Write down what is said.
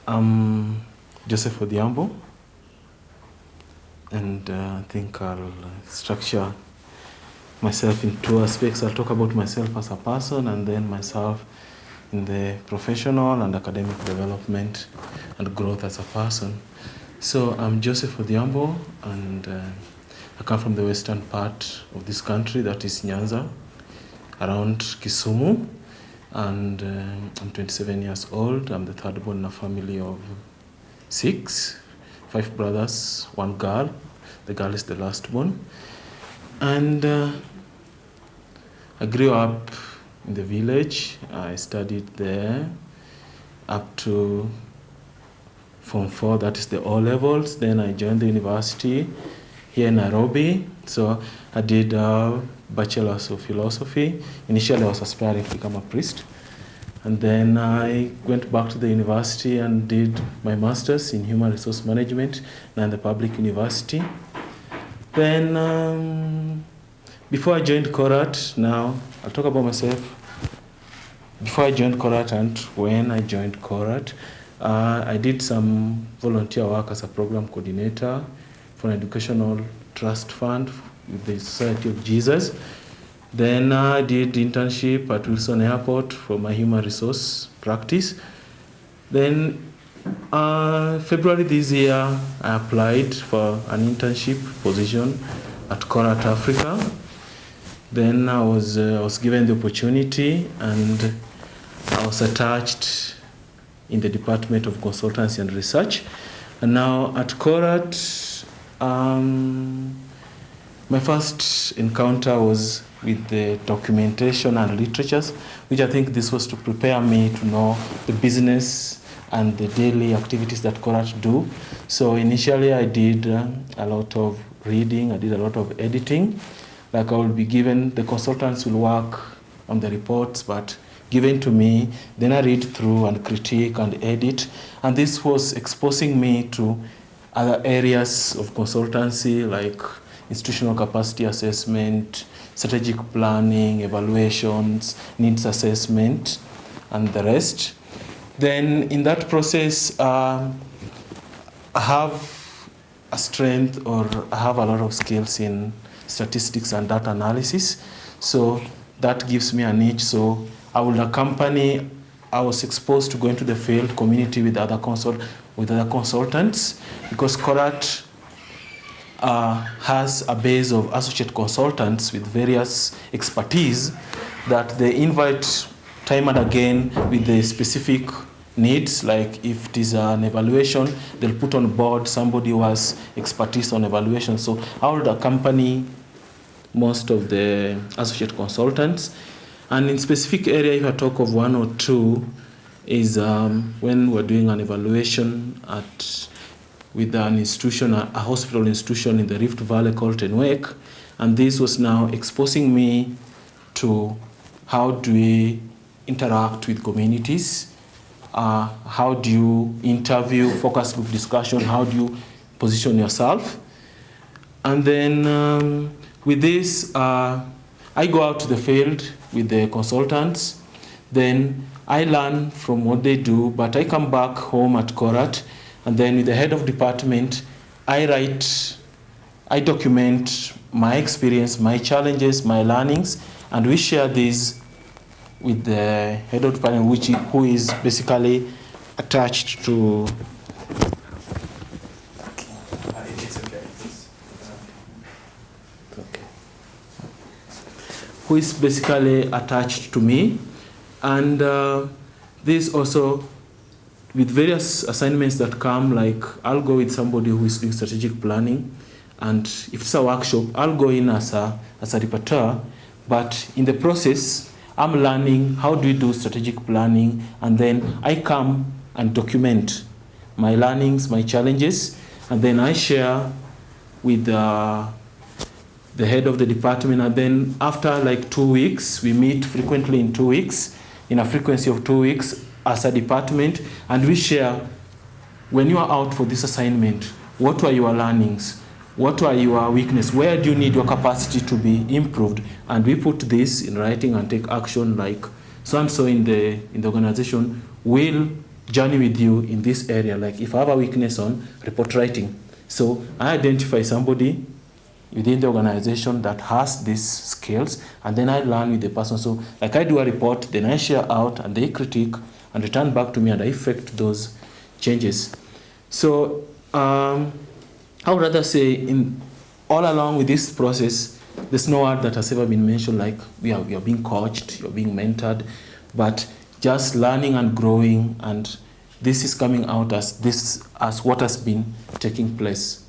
I'm Joseph Odhiambo, and I think I'll structure myself in two aspects. I'll talk about myself as a person and then myself in the professional and academic development and growth as a person. So I'm Joseph Odhiambo, and I come from the western part of this country, that is Nyanza, around Kisumu. And I'm 27 years old. I'm the third born in a family of 6, 5 brothers, 1 girl. The girl is the last born. And I grew up in the village. I studied there up to Form 4, that is the O levels. Then I joined the university here in Nairobi. So I did a Bachelor's of Philosophy. Initially I was aspiring to become a priest. And then I went back to the university and did my master's in Human Resource Management in the public university. Then before I joined Korat, now I'll talk about myself. Before I joined Korat and when I joined Korat, I did some volunteer work as a program coordinator for an educational trust fund with the Society of Jesus. Then I did internship at Wilson Airport for my human resource practice. Then February this year, I applied for an internship position at Korat Africa. Then I was given the opportunity, and I was attached in the Department of Consultancy and Research. And now at Korat, my first encounter was with the documentation and literatures, which I think this was to prepare me to know the business and the daily activities that Korat do. So initially I did a lot of reading, I did a lot of editing. Like I will be given, the consultants will work on the reports, but given to me, then I read through and critique and edit. And this was exposing me to other areas of consultancy, like institutional capacity assessment, strategic planning, evaluations, needs assessment, and the rest. Then in that process, I have a strength, or I have a lot of skills in statistics and data analysis. So that gives me a niche. So I will accompany, I was exposed to go into the field community with other consultants, because Korat has a base of associate consultants with various expertise that they invite time and again with the specific needs. Like if it is an evaluation, they'll put on board somebody who has expertise on evaluation. So I would accompany most of the associate consultants. And in specific area, if I talk of 1 or 2, is when we're doing an evaluation with an institution, a hospital institution in the Rift Valley called Tenwek. And this was now exposing me to how do we interact with communities, how do you interview, focus group discussion, how do you position yourself. And then with this, I go out to the field with the consultants. Then I learn from what they do, but I come back home at Korat, and then with the head of department, I document my experience, my challenges, my learnings, and we share these with the head of department, who is basically attached to. It's okay. Okay. Who is basically attached to me, and this also, with various assignments that come, like I'll go with somebody who is doing strategic planning, and if it's a workshop, I'll go in as a rapporteur, but in the process, I'm learning how do we do strategic planning, and then I come and document my learnings, my challenges, and then I share with the head of the department, and then after like 2 weeks, we meet frequently in 2 weeks, in a frequency of 2 weeks, as a department, and we share, when you are out for this assignment, what were your learnings? What are your weaknesses? Where do you need your capacity to be improved? And we put this in writing and take action, like so and so in the organization will journey with you in this area. Like if I have a weakness on report writing, so I identify somebody within the organization that has these skills, and then I learn with the person. So like I do a report, then I share out, and they critique and return back to me, and I effect those changes. So I would rather say in all along with this process, there's no word that has ever been mentioned like you're being coached, you're being mentored, but just learning and growing, and this is coming out as what has been taking place.